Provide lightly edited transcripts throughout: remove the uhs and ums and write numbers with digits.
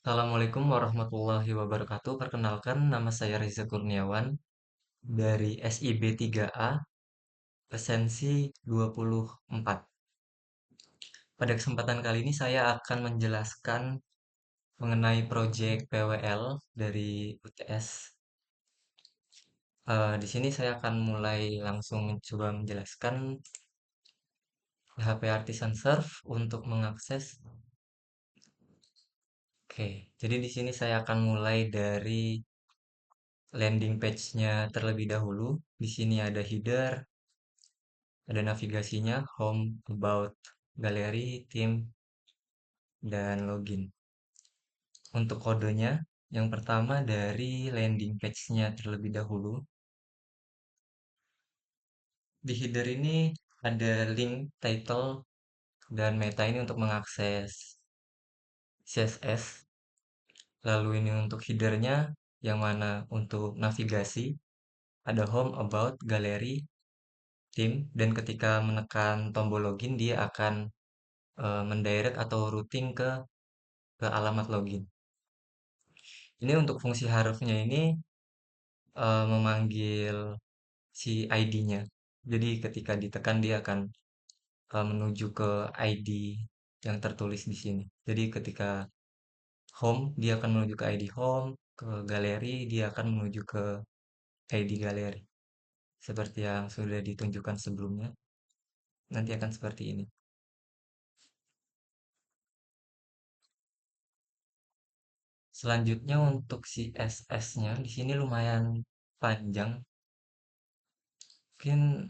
Assalamualaikum warahmatullahi wabarakatuh. Perkenalkan, nama saya Reza Kurniawan dari SIB 3A, Esensi 24. Pada kesempatan kali ini saya akan menjelaskan mengenai proyek PWL dari UTS. Di sini saya akan mulai langsung mencoba menjelaskan PHP Artisan Serve untuk mengakses. Oke, jadi di sini saya akan mulai dari landing page-nya terlebih dahulu. Di sini ada header, ada navigasinya, home, about, galeri, theme, dan login. Untuk kodenya, yang pertama dari landing page-nya terlebih dahulu. Di header ini ada link, title, dan meta ini untuk mengakses CSS. Lalu ini untuk headernya, yang mana untuk navigasi, ada home, about, galeri, theme, dan ketika menekan tombol login, dia akan mendirect atau routing ke alamat login. Ini untuk fungsi harusnya ini memanggil si ID-nya. Jadi ketika ditekan dia akan menuju ke ID yang tertulis di sini. Jadi ketika home dia akan menuju ke ID home, ke galeri dia akan menuju ke ID galeri. Seperti yang sudah ditunjukkan sebelumnya. Nanti akan seperti ini. Selanjutnya untuk CSS-nya di sini lumayan panjang. Mungkin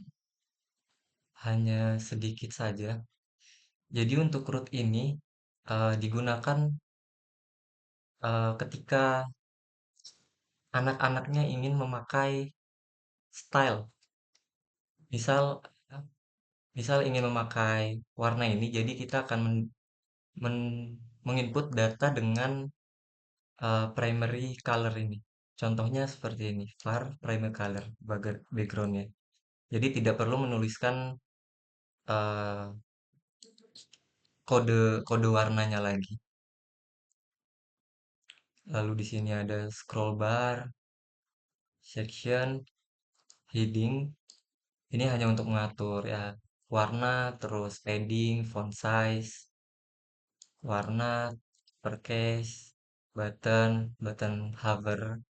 hanya sedikit saja. Jadi untuk root ini digunakan ketika anak-anaknya ingin memakai style. Misal misal ingin memakai warna ini, jadi kita akan menginput data dengan primary color ini. Contohnya seperti ini, var primary color backgroundnya. Jadi tidak perlu menuliskan eh, kode kode warnanya lagi. Lalu di sini ada scroll bar, section, heading. Ini hanya untuk mengatur ya warna, terus padding, font size, warna, uppercase, button hover.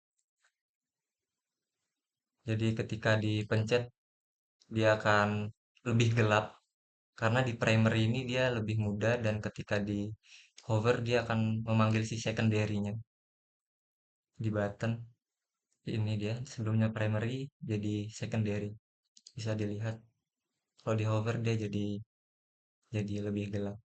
Jadi ketika dipencet dia akan lebih gelap karena di primary ini dia lebih mudah dan ketika di hover dia akan memanggil si secondary-nya di button. Ini dia sebelumnya primary jadi secondary. Bisa dilihat kalau di hover dia jadi lebih gelap.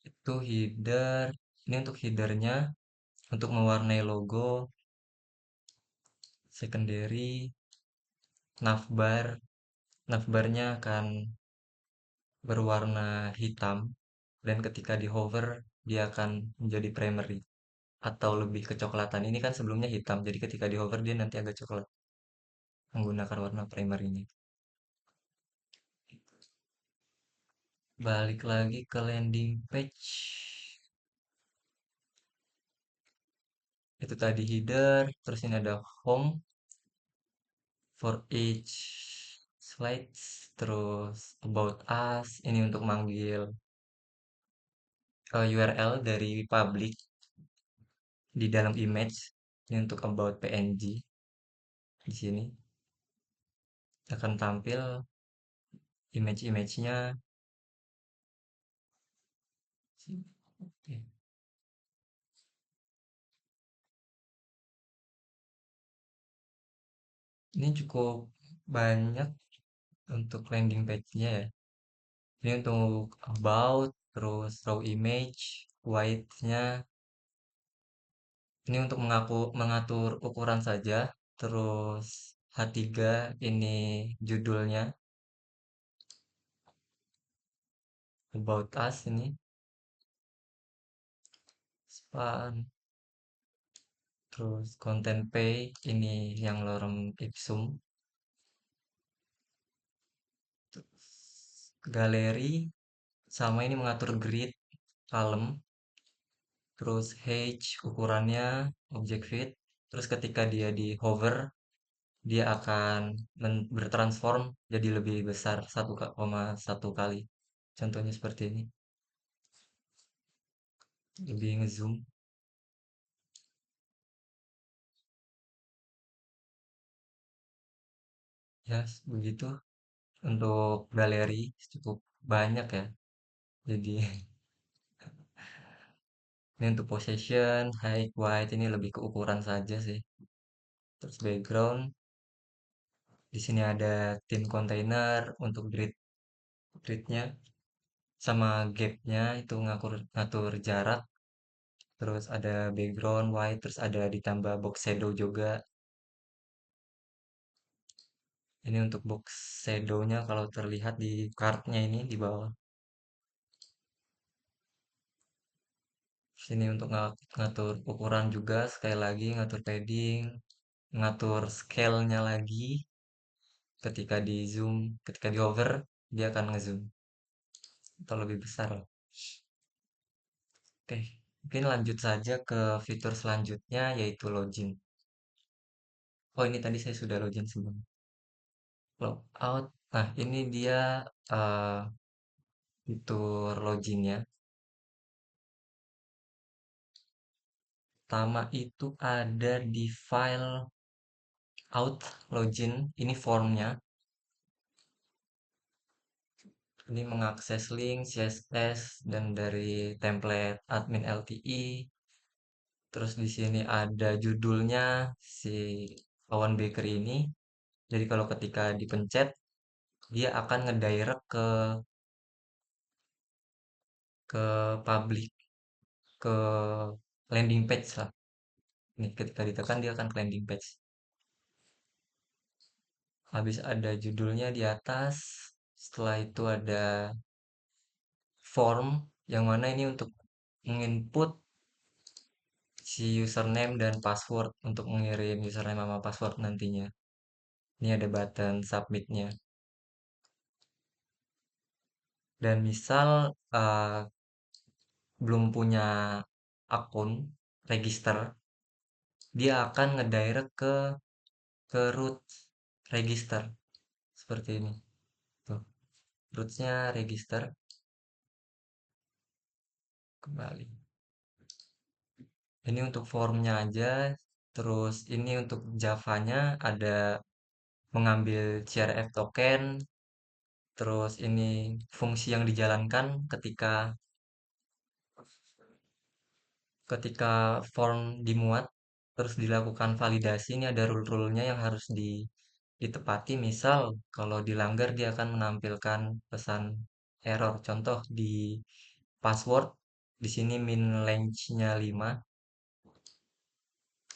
Itu header. Ini untuk headernya untuk mewarnai logo, secondary, navbar. Navbarnya akan berwarna hitam dan ketika di hover dia akan menjadi primary atau lebih kecoklatan. Ini kan sebelumnya hitam, jadi ketika di hover dia nanti agak coklat menggunakan warna primernya. Balik lagi ke landing page. Itu tadi header, terus ini ada home for each slides, terus about us, ini untuk manggil URL dari public di dalam image, ini untuk about PNG di sini akan tampil image-image-nya. Oke. Ini cukup banyak untuk landing page-nya ya. Ini untuk about, terus raw image, white-nya. Ini untuk mengatur ukuran saja. Terus H3 ini judulnya. About us ini. Span. Terus content page ini yang lorem ipsum. Terus galeri sama ini mengatur grid, column, terus height, ukurannya, object fit, terus ketika dia di hover, dia akan bertransform jadi lebih besar 1,1 kali. Contohnya seperti ini, lebih ngezoom. Ya, begitu. Untuk galeri cukup banyak ya. Jadi ini untuk position, height, weight ini lebih ke ukuran saja sih. Terus background, di sini ada thin container untuk gridnya sama gapnya itu ngatur jarak. Terus ada background white, terus ada ditambah box shadow juga. Ini untuk box shadownya kalau terlihat di kartnya ini di bawah. Sini untuk ngatur ukuran juga, sekali lagi ngatur padding, ngatur scale-nya lagi. Ketika di zoom, ketika di hover, dia akan ngezoom atau lebih besar. Oke, mungkin lanjut saja ke fitur selanjutnya yaitu login. Oh, ini tadi saya sudah login sebelum logout. Nah, ini dia eh, fitur loginnya. Pertama itu ada di file out login, ini formnya. Ini mengakses link, CSS, dan dari template admin LTI. Terus di sini ada judulnya si Awan Bakery ini. Jadi kalau ketika dipencet, dia akan ngedirect ke public, ke landing page lah. Nih ketika ditekan dia akan ke landing page. Habis ada judulnya di atas. Setelah itu ada form yang mana ini untuk menginput si username dan password untuk mengirim username sama password nantinya. Ini ada button submitnya. Dan misal belum punya akun register, dia akan ngedirect ke root register seperti ini. Tuh, rootnya register kembali. Ini untuk formnya aja. Terus ini untuk Java-nya ada mengambil CRF token. Terus ini fungsi yang dijalankan ketika ketika form dimuat terus dilakukan validasi. Ini ada rule-rule-nya yang harus ditepati. Misal kalau dilanggar dia akan menampilkan pesan error. Contoh di password di sini min length-nya 5.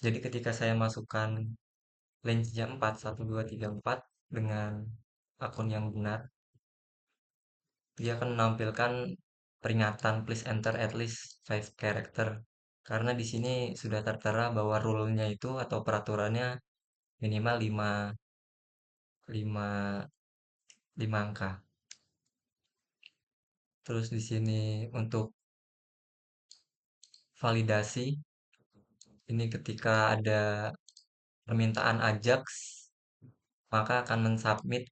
Jadi ketika saya masukkan length-nya 4 1 2 3 4 dengan akun yang benar, dia akan menampilkan peringatan please enter at least 5 character. Karena di sini sudah tertera bahwa rule-nya itu atau peraturannya minimal 5 5 angka. Terus di sini untuk validasi, ini ketika ada permintaan Ajax, maka akan mensubmit.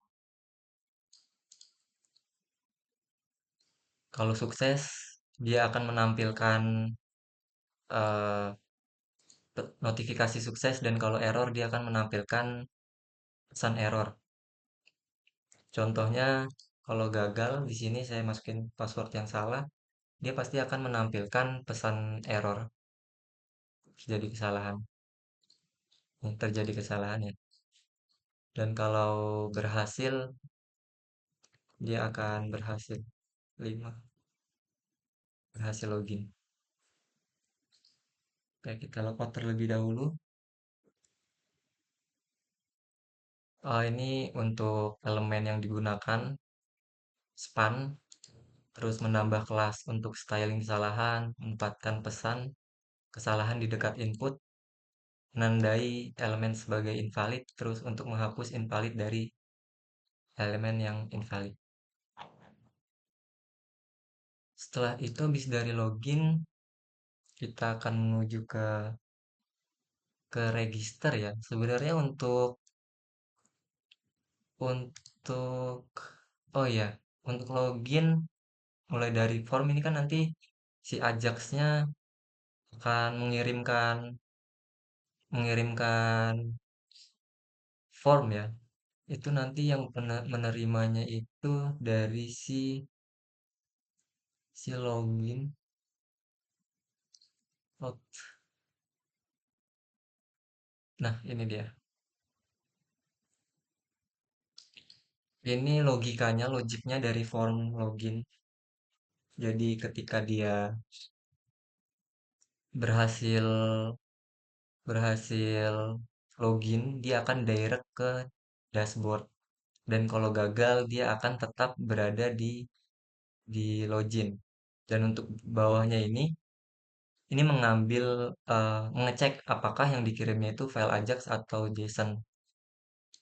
Kalau sukses, dia akan menampilkan eh, notifikasi sukses dan kalau error dia akan menampilkan pesan error. Contohnya, kalau gagal di sini saya masukin password yang salah, dia pasti akan menampilkan pesan error, terjadi kesalahan. Terjadi kesalahan ya. Dan kalau berhasil, dia akan berhasil 5 berhasil login. Oke, kita login terlebih dahulu. Ini untuk elemen yang digunakan, span, terus menambah kelas untuk styling kesalahan, menempatkan pesan, kesalahan di dekat input, menandai elemen sebagai invalid, terus untuk menghapus invalid dari elemen yang invalid. Setelah itu habis dari login, kita akan menuju ke register ya. Sebenarnya untuk oh ya, untuk login mulai dari form ini kan nanti si Ajax-nya akan mengirimkan mengirimkan form ya. Itu nanti yang menerimanya itu dari si login. Oh, nah, ini dia. Ini logikanya, logiknya dari form login. Jadi ketika dia berhasil berhasil login, dia akan direct ke dashboard. Dan kalau gagal, dia akan tetap berada di login. Dan untuk bawahnya ini mengecek apakah yang dikirimnya itu file Ajax atau JSON.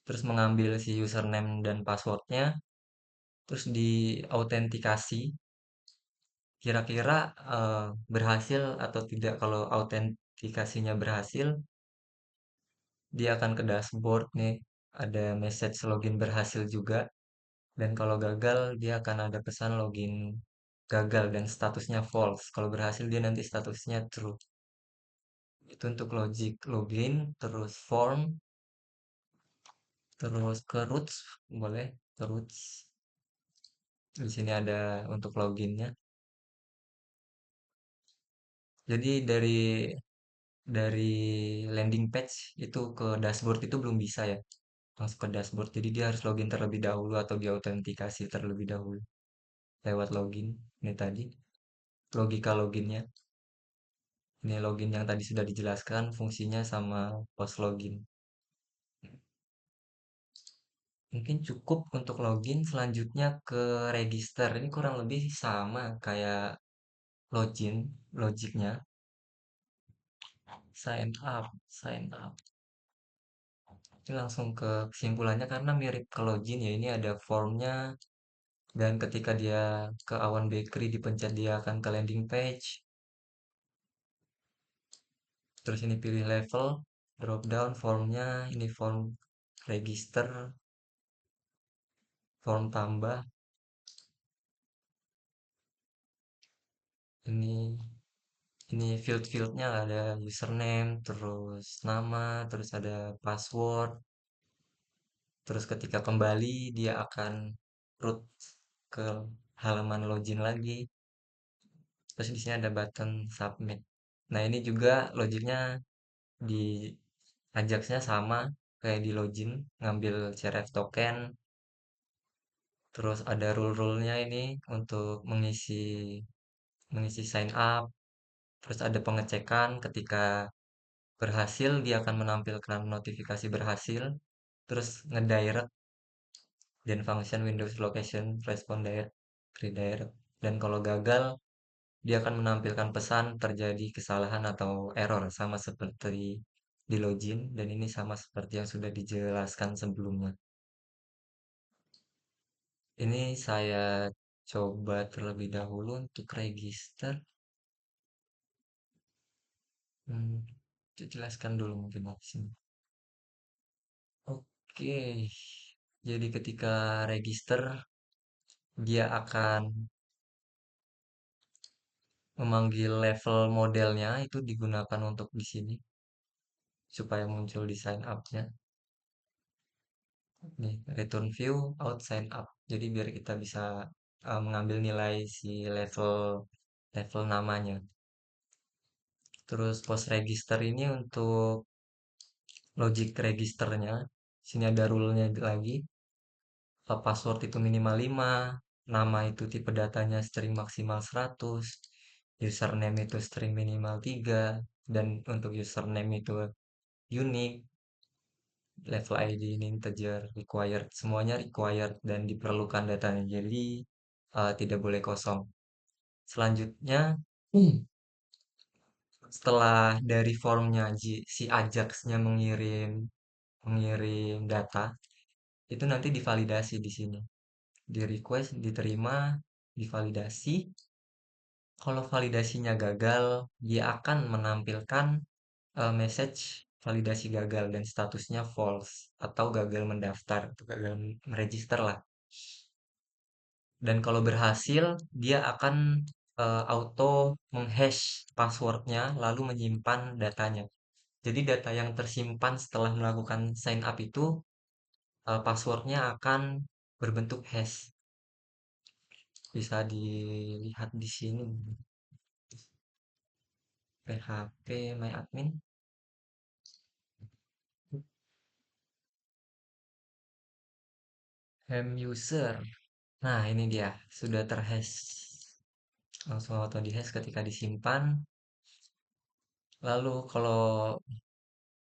Terus mengambil si username dan passwordnya, terus diautentikasi. Kira-kira berhasil atau tidak. Kalau autentikasinya berhasil, dia akan ke dashboard nih. Ada message login berhasil juga. Dan kalau gagal, dia akan ada pesan login gagal dan statusnya false. Kalau berhasil, dia nanti statusnya true. Itu untuk logic login, terus form, terus ke roots, boleh ke roots. Di sini ada untuk loginnya. Jadi dari landing page itu ke dashboard itu belum bisa ya, langsung ke dashboard. Jadi dia harus login terlebih dahulu atau diautentikasi terlebih dahulu lewat login. Ini tadi logika loginnya. Ini login yang tadi sudah dijelaskan fungsinya sama post login. Mungkin cukup untuk login, selanjutnya ke register. Ini kurang lebih sama kayak login, logiknya. Sign up. Ini langsung ke kesimpulannya karena mirip ke login ya. Ini ada formnya dan ketika dia ke Awan Bakery dipencet dia akan ke landing page. Terus ini pilih level, drop down formnya, ini form register, form tambah. Ini ini field-fieldnya ada username, terus nama, terus ada password. Terus ketika kembali dia akan root ke halaman login lagi. Terus di sini ada button submit. Nah, ini juga logiknya di Ajaxnya sama kayak di login, ngambil CRF token, terus ada rule-rule-nya ini untuk mengisi sign up, terus ada pengecekan ketika berhasil dia akan menampilkan notifikasi berhasil, terus ngedirect dan function Windows location respond redirect. Dan kalau gagal dia akan menampilkan pesan terjadi kesalahan atau error sama seperti di login dan ini sama seperti yang sudah dijelaskan sebelumnya. Ini saya coba terlebih dahulu untuk register. Hmm, jelaskan dulu mungkin di sini. Oke, jadi ketika register dia akan memanggil level modelnya itu digunakan untuk di sini supaya muncul di sign up-nya. Nih, return view, out sign up. Jadi biar kita bisa mengambil nilai si level namanya. Terus post register ini untuk logic registernya. Sini ada rule-nya lagi. Password itu minimal 5, nama itu tipe datanya string maksimal 100, username itu string minimal 3, dan untuk username itu unique, level ID ini integer, required, semuanya required dan diperlukan datanya. Jadi tidak boleh kosong. Selanjutnya, setelah dari formnya si Ajax-nya mengirim data, itu nanti divalidasi di sini. Di request, diterima, divalidasi. Kalau validasinya gagal, dia akan menampilkan message validasi gagal dan statusnya false atau gagal mendaftar atau gagal meregister lah. Dan kalau berhasil, dia akan auto menghash passwordnya lalu menyimpan datanya. Jadi data yang tersimpan setelah melakukan sign up itu passwordnya akan berbentuk hash. Bisa dilihat di sini. PHP My Admin, Hem user. Nah, ini dia, sudah terhash. Langsung auto dihash ketika disimpan. Lalu kalau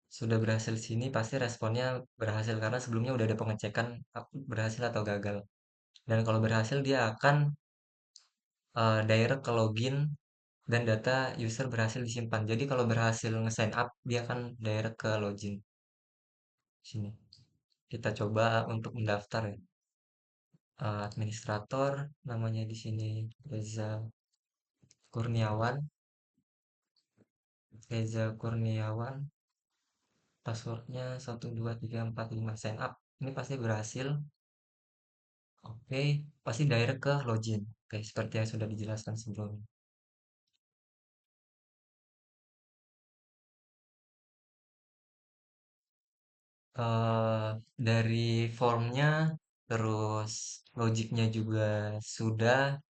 sudah berhasil sini pasti responnya berhasil karena sebelumnya udah ada pengecekan berhasil atau gagal. Dan kalau berhasil dia akan direct ke login dan data user berhasil disimpan. Jadi kalau berhasil nge-sign up dia akan direct ke login sini. Kita coba untuk mendaftar ya. Administrator namanya di sini Reza Kurniawan. Reza Kurniawan, passwordnya 123455 sign up. Ini pasti berhasil. Oke, pasti direct ke login. Oke, seperti yang sudah dijelaskan sebelumnya. Dari formnya, terus logiknya juga sudah,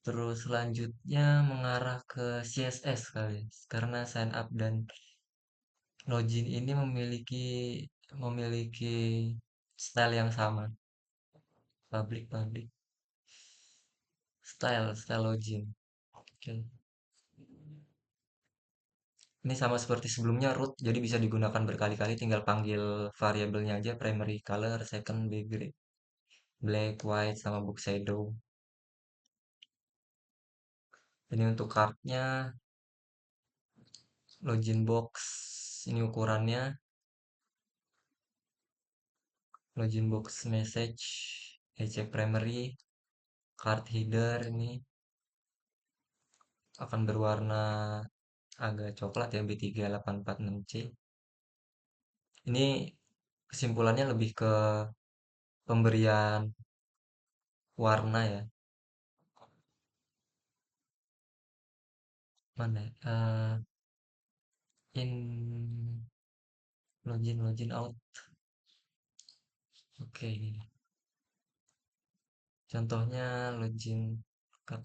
terus selanjutnya mengarah ke CSS kali, karena sign up dan login ini memiliki memiliki style yang sama, public style login. Oke. Ini sama seperti sebelumnya root, jadi bisa digunakan berkali-kali, tinggal panggil variabelnya aja, primary color, second background, black, white, sama box shadow. Ini untuk cardnya, login box, ini ukurannya, login box message, eject primary, card header ini akan berwarna agak coklat ya, B3846C. Ini kesimpulannya lebih ke pemberian warna ya. Mana ya? In login out. Oke, ini. Contohnya login card,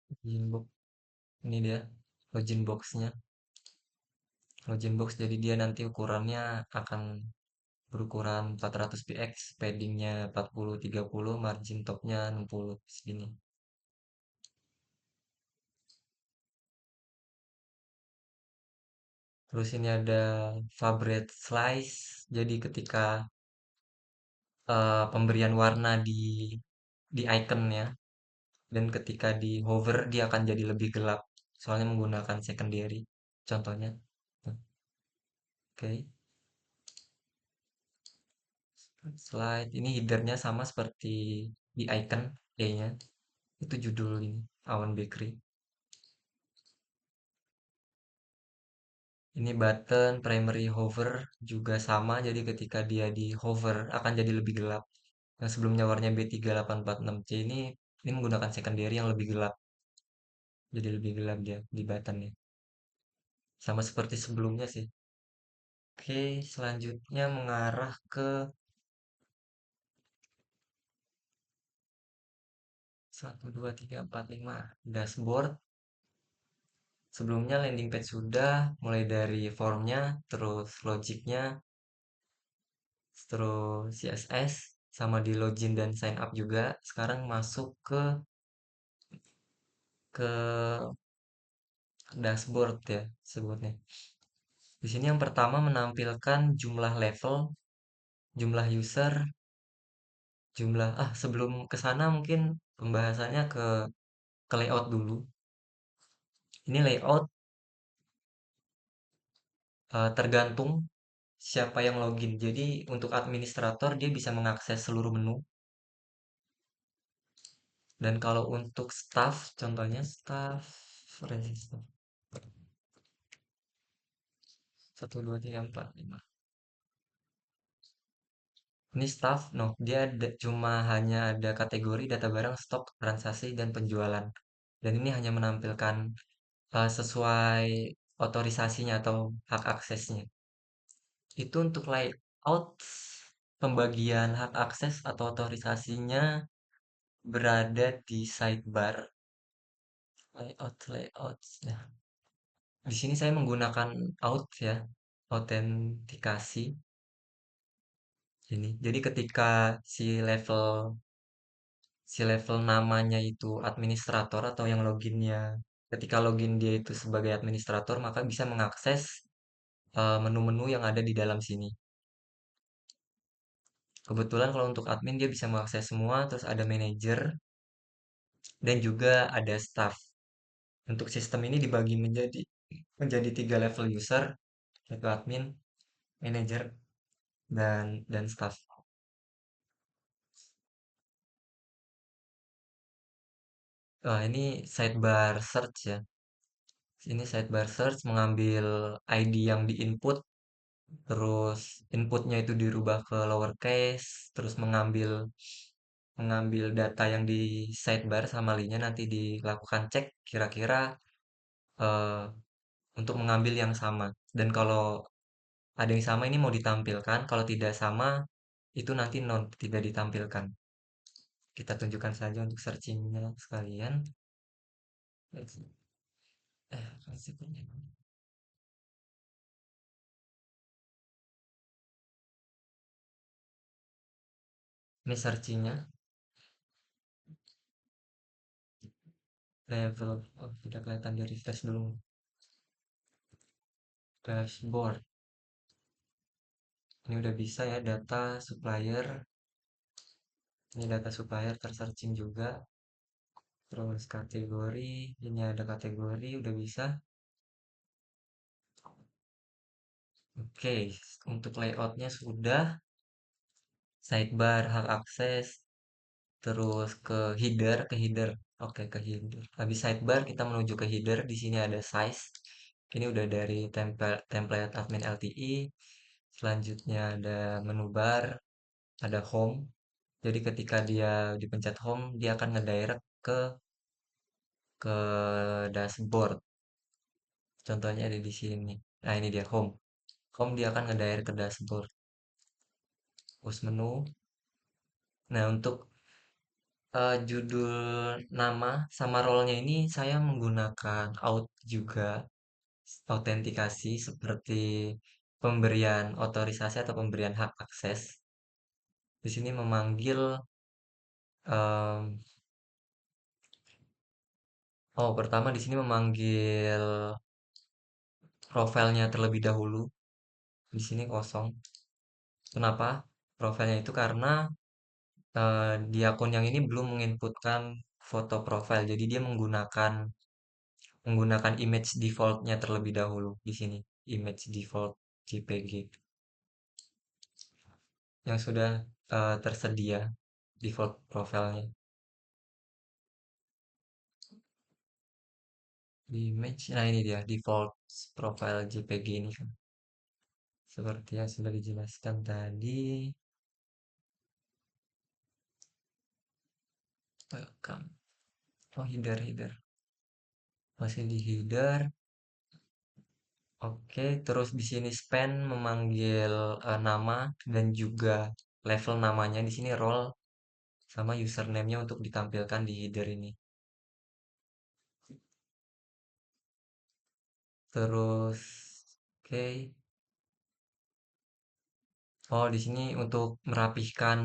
login box. Ini dia login boxnya. Login box jadi dia nanti ukurannya akan berukuran 400 px, paddingnya 40-30, margin topnya 60 segini. Terus ini ada favorite slice. Jadi ketika pemberian warna di iconnya dan ketika di hover dia akan jadi lebih gelap. Soalnya menggunakan secondary. Contohnya. Oke. Slide ini headernya sama seperti di icon E-nya. Itu judul ini, Awan Bakery. Ini button primary hover juga sama, jadi ketika dia di hover akan jadi lebih gelap. Yang sebelumnya warnanya B3846C ini menggunakan secondary yang lebih gelap. Jadi lebih gelap dia di buttonnya. Sama seperti sebelumnya sih. Oke, selanjutnya mengarah ke 1, 2, 3, 4, 5 dashboard. Sebelumnya landing page sudah, mulai dari formnya, terus logiknya, terus CSS, sama di login dan sign up juga. Sekarang masuk ke dashboard ya sebutnya. Di sini yang pertama menampilkan jumlah level, jumlah user, jumlah sebelum ke sana mungkin pembahasannya ke layout dulu. Ini layout tergantung siapa yang login. Jadi untuk administrator dia bisa mengakses seluruh menu. Dan kalau untuk staff, contohnya staff register 1 2 3 4 5. Ini staff, no, dia cuma hanya ada kategori data barang, stok, transaksi, dan penjualan. Dan ini hanya menampilkan sesuai otorisasinya atau hak aksesnya. Itu untuk layout, pembagian hak akses atau otorisasinya berada di sidebar. Layout. Nah, di sini saya menggunakan out ya, autentikasi ini. Jadi ketika si level namanya itu administrator atau yang loginnya, ketika login dia itu sebagai administrator, maka bisa mengakses menu-menu yang ada di dalam sini. Kebetulan kalau untuk admin dia bisa mengakses semua, terus ada manager dan juga ada staff. Untuk sistem ini dibagi menjadi 3 level user, yaitu admin, manager, dan staff. Ini sidebar search ya. Ini sidebar search mengambil ID yang di-input, terus inputnya itu dirubah ke lowercase, terus mengambil mengambil data yang di sidebar sama lainnya nanti dilakukan cek kira-kira eh, untuk mengambil yang sama. Dan kalau ada yang sama ini mau ditampilkan, kalau tidak sama itu nanti tidak ditampilkan. Kita tunjukkan saja untuk searchingnya sekalian. Ini searchingnya level, oh tidak kelihatan, di refresh dulu. Dashboard, ini udah bisa ya, data supplier. Ini data supplier tersearching juga. Terus kategori, ini ada kategori, udah bisa. Oke, untuk layoutnya sudah. Sidebar, hak akses, terus ke header. Oke, ke header. Habis sidebar kita menuju ke header. Di sini ada size. Ini udah dari template admin LTI. Selanjutnya ada menu bar, ada home. Jadi ketika dia dipencet home, dia akan ngedirect ke dashboard. Contohnya ada di sini. Nah, ini dia home. Home dia akan ngedirect ke dashboard. Push menu. Nah, untuk judul nama sama role-nya ini saya menggunakan juga, autentikasi seperti pemberian otorisasi atau pemberian hak akses. Di sini memanggil em, pertama di sini memanggil profilnya terlebih dahulu. Di sini kosong. Kenapa? Profilnya itu karena di akun yang ini belum menginputkan foto profil. Jadi dia menggunakan image defaultnya terlebih dahulu di sini. Image default JPG yang sudah tersedia default profilnya. Image, nah ini dia default profile JPG ini kan. Seperti yang sudah dijelaskan tadi. Welcome. Oh, header. Masih di header. Oke, terus di sini span memanggil nama dan juga level namanya di sini role sama username-nya untuk ditampilkan di header ini. Terus oke. Oh, di sini untuk merapihkan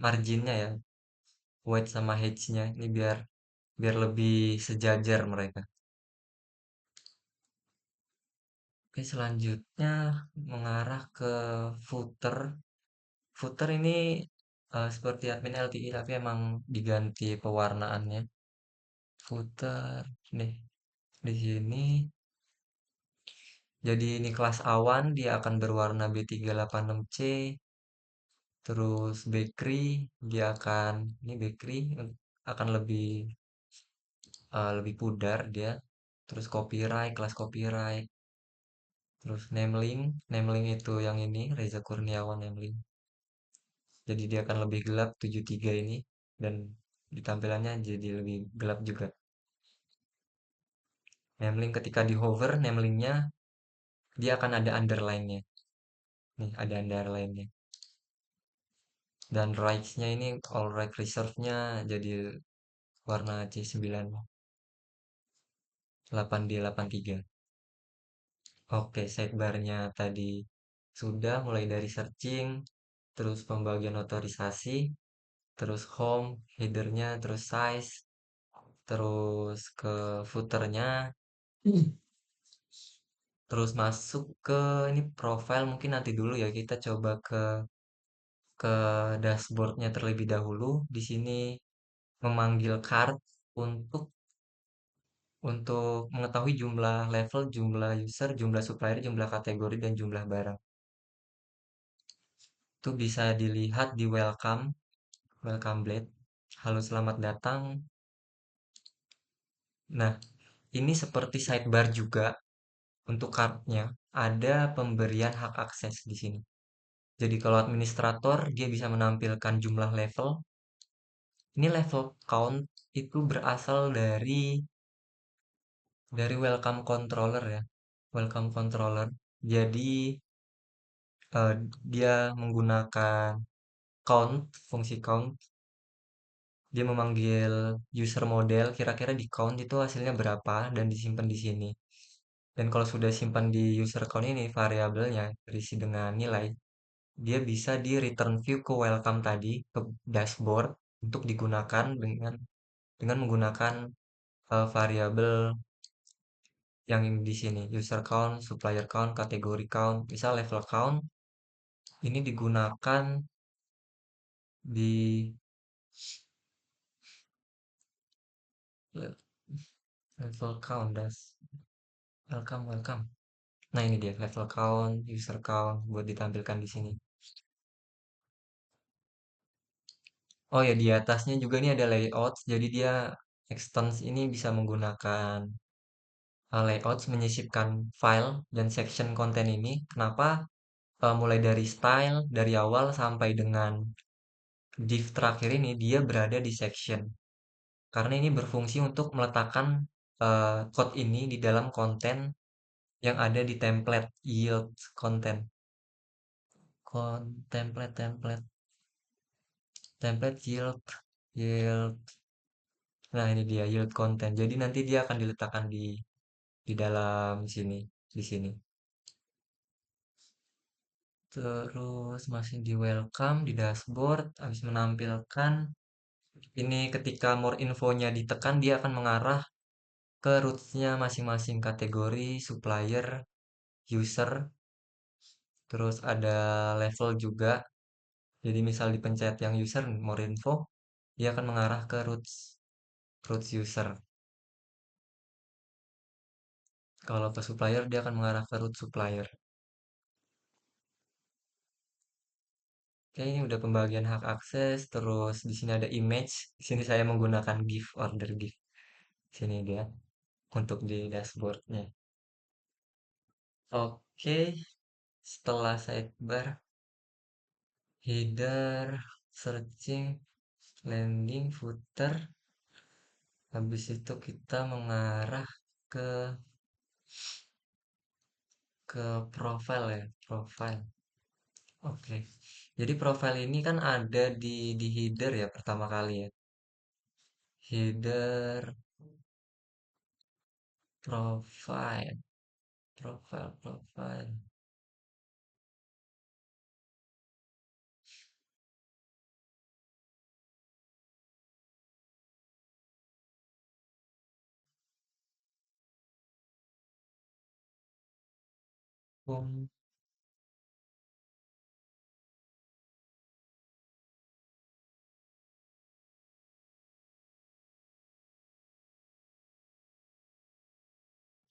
marginnya ya, weight sama height-nya. Ini biar biar lebih sejajar mereka. Oke, selanjutnya mengarah ke footer. Footer ini seperti admin LTI tapi emang diganti pewarnaannya. Footer nih di sini Jadi ini kelas awan, dia akan berwarna B386C. Terus bakery, dia akan, ini bakery akan lebih pudar dia. Terus copyright, kelas copyright. Terus nameling itu yang ini, Reza Kurniawan nameling. Jadi dia akan lebih gelap 73 ini. Dan di tampilannya jadi lebih gelap juga. Nameling ketika di hover, namelingnya dia akan ada underline-nya. Nih, ada underline-nya. Dan rights-nya ini, all right reserve-nya jadi warna C9 8D83. Oke, sidebar-nya tadi sudah mulai dari searching, terus pembagian otorisasi, terus home, header-nya, terus size, terus ke footer-nya, terus masuk ke ini profile mungkin nanti dulu ya kita coba ke dashboard-nya terlebih dahulu. Di sini memanggil card untuk mengetahui jumlah level, jumlah user, jumlah supplier, jumlah kategori, dan jumlah barang. Itu bisa dilihat di welcome blade. Halo, selamat datang. Nah, ini seperti sidebar juga untuk cardnya. Ada pemberian hak akses di sini. Jadi kalau administrator dia bisa menampilkan jumlah level. Ini level count itu berasal dari welcome controller ya. Welcome controller. Jadi eh, dia menggunakan count, fungsi count. Dia memanggil user model, kira-kira di count itu hasilnya berapa dan disimpan di sini. Dan kalau sudah simpan di user count ini variabelnya berisi dengan nilai, dia bisa di return view ke welcome tadi, ke dashboard untuk digunakan dengan menggunakan variabel yang di sini, user count, supplier count, kategori count, misal level count ini digunakan di level count welcome welcome. Nah, ini dia level count, user count buat ditampilkan di sini. Oh ya, di atasnya juga ini ada layout. Jadi dia extends ini bisa menggunakan layouts menyisipkan file dan section konten ini. Kenapa? Mulai dari style dari awal sampai dengan div terakhir ini dia berada di section. Karena ini berfungsi untuk meletakkan code ini di dalam konten yang ada di template yield content. Template yield. Nah, ini dia yield content. Jadi nanti dia akan diletakkan di dalam sini, di sini. Terus masih di welcome, di dashboard, habis menampilkan ini ketika more infonya ditekan dia akan mengarah ke roots-nya masing-masing kategori, supplier, user, terus ada level juga. Jadi misal dipencet yang user more info, dia akan mengarah ke roots user. Kalau ke supplier dia akan mengarah ke root supplier. Oke, ini udah pembagian hak akses, terus di sini ada image. Di sini saya menggunakan GIF, order GIF. Sini dia untuk di dashboardnya. Oke, setelah sidebar, header, searching, landing, footer, habis itu kita mengarah ke ke profile ya, profile. Oke. Jadi profile ini kan ada di header ya pertama kali ya. Header, profile, profile. Home,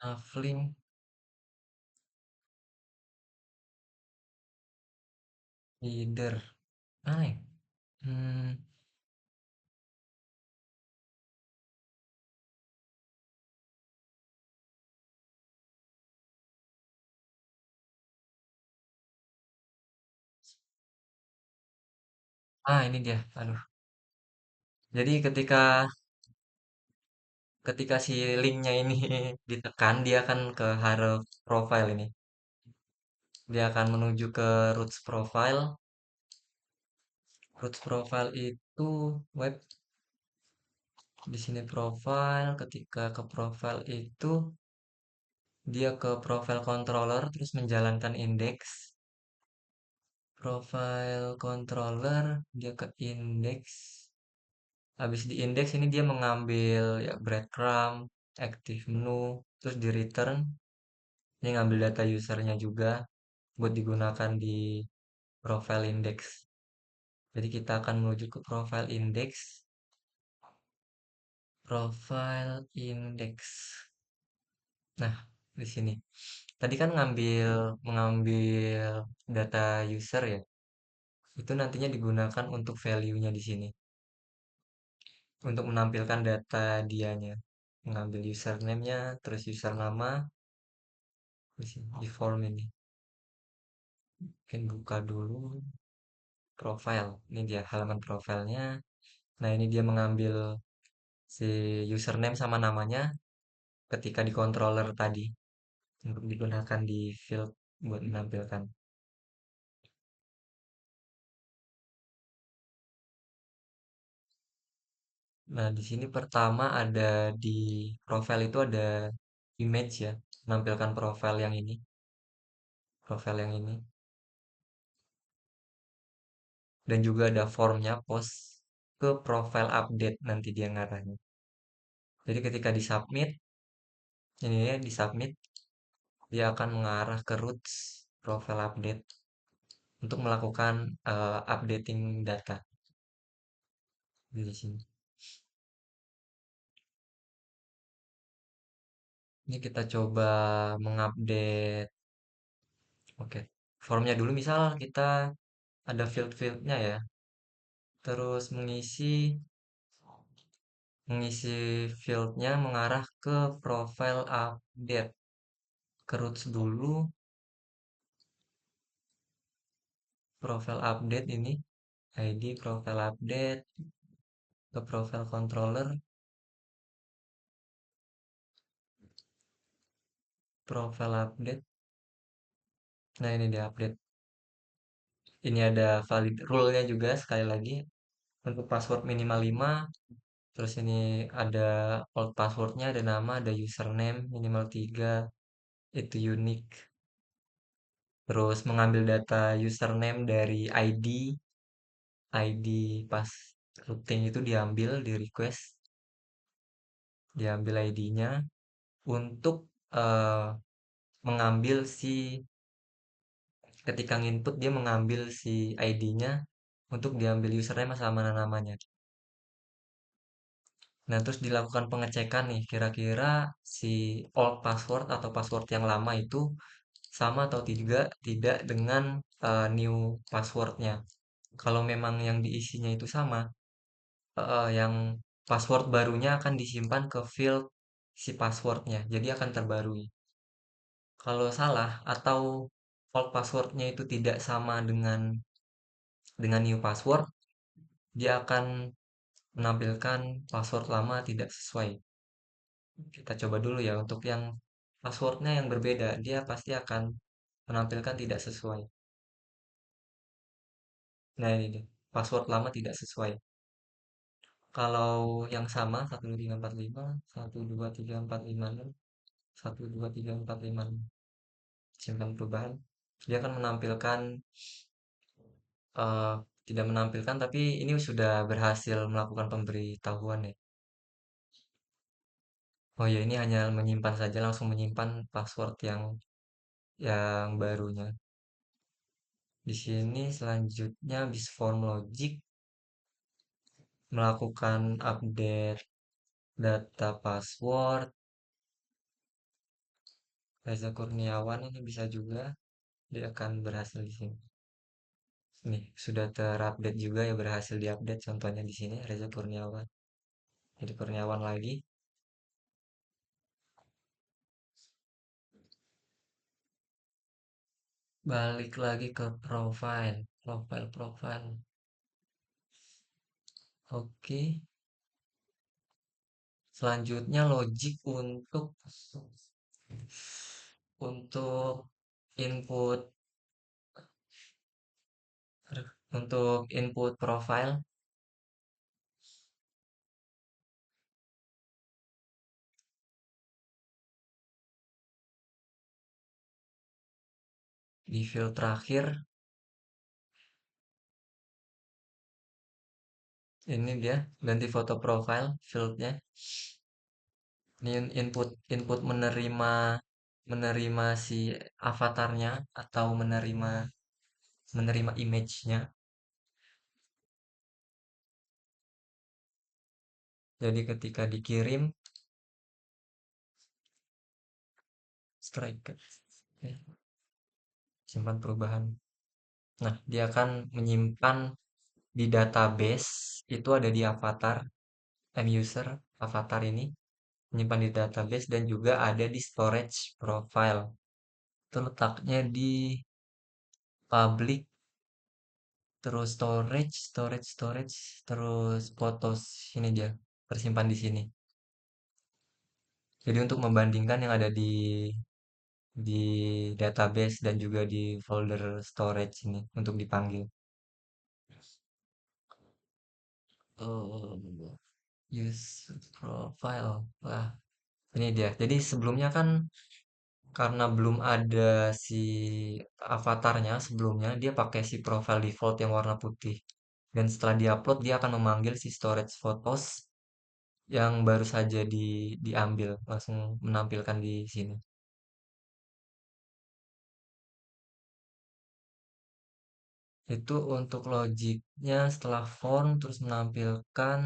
Navlink. Header. Ah, ya. Hmm, ini dia. Aduh. Jadi ketika si linknya ini ditekan, dia akan ke haro profile ini. Dia akan menuju ke roots profile. Roots profile itu web di sini profile. Ketika ke profile itu dia ke profile controller terus menjalankan index. Profile controller dia ke index. Habis di index ini dia mengambil ya breadcrumb, active menu, terus di return dia ngambil data usernya juga buat digunakan di profile index. Jadi kita akan menuju ke profile index. Profile index. Nah, di sini. Tadi kan mengambil data user ya. Itu nantinya digunakan untuk value-nya di sini. Untuk menampilkan data dianya. Mengambil username-nya, terus user nama di sini, di form ini. Mungkin buka dulu profile. Ini dia halaman profilnya. Nah, ini dia mengambil si username sama namanya ketika di controller tadi untuk digunakan di field buat menampilkan. Nah, di sini pertama ada di profile itu ada image ya, menampilkan profile yang ini, dan juga ada formnya post ke profile update nanti dia ngarahnya. Jadi ketika di submit, ini ya di submit, dia akan mengarah ke roots profile update untuk melakukan updating data di sini. Ini kita coba mengupdate, oke, formnya dulu misal kita ada field-fieldnya ya, terus mengisi fieldnya mengarah ke profile update, ke roots dulu, profile update ini, ID profile update, ke profile controller, profile update, nah ini dia update. Ini ada valid rule-nya juga sekali lagi, untuk password minimal 5. Terus ini ada old passwordnya, ada nama, ada username minimal 3, itu unique. Terus mengambil data username dari ID pas routing itu diambil di request, diambil ID-nya untuk mengambil ketika nginput dia mengambil si ID-nya untuk diambil username sama namanya. Nah, terus dilakukan pengecekan nih, kira-kira si old password atau password yang lama itu sama atau tidak dengan new passwordnya. Kalau memang yang diisinya itu sama, yang password barunya akan disimpan ke field si passwordnya, jadi akan terbarui. Kalau salah atau old passwordnya itu tidak sama dengan new password, dia akan menampilkan password lama tidak sesuai. Kita coba dulu ya untuk yang passwordnya yang berbeda, dia pasti akan menampilkan tidak sesuai. Nah ini deh, password lama tidak sesuai. Kalau yang sama 12345, 123456, 123456, simpan perubahan, dia akan menampilkan eh, tidak menampilkan tapi ini sudah berhasil melakukan pemberitahuan ya. Oh ya, ini hanya menyimpan saja, langsung menyimpan password yang barunya. Di sini selanjutnya bis form logic melakukan update data password. Reza Kurniawan ini bisa juga dia akan berhasil di sini. Nih, sudah terupdate juga ya, berhasil diupdate. Contohnya di sini Reza Kurniawan. Jadi Kurniawan lagi. Balik lagi ke profile, profile. Oke. Selanjutnya logik untuk input untuk input profile di field terakhir ini dia ganti foto profile fieldnya. Ini input input menerima si avatarnya atau menerima menerima image-nya. Jadi ketika dikirim strike simpan perubahan. Nah, dia akan menyimpan di database itu ada di avatar end user avatar ini menyimpan di database dan juga ada di storage profile. Itu letaknya di public terus storage terus fotos ini dia tersimpan di sini. Jadi untuk membandingkan yang ada di database dan juga di folder storage ini untuk dipanggil. Oh, use profile. Wah, ini dia. Jadi sebelumnya kan karena belum ada si avatarnya sebelumnya, dia pakai si profile default yang warna putih. Dan setelah diupload, dia akan memanggil si storage photos yang baru saja diambil, langsung menampilkan di sini. Itu untuk logiknya setelah form terus menampilkan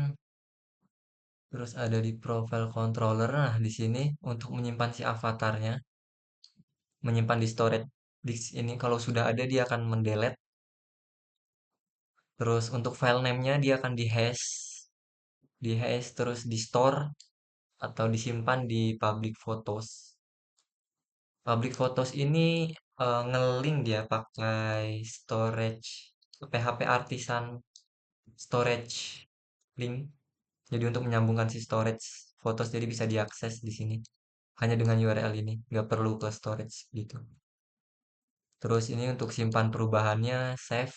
terus ada di profile controller. Nah, di sini untuk menyimpan si avatarnya, menyimpan di storage disk ini kalau sudah ada dia akan mendelete. Terus untuk file name-nya dia akan di hash terus di store atau disimpan di public photos. Public photos ini ngelink dia pakai storage PHP Artisan storage link. Jadi untuk menyambungkan si storage photos jadi bisa diakses di sini hanya dengan URL ini, nggak perlu ke storage gitu. Terus ini untuk simpan perubahannya save.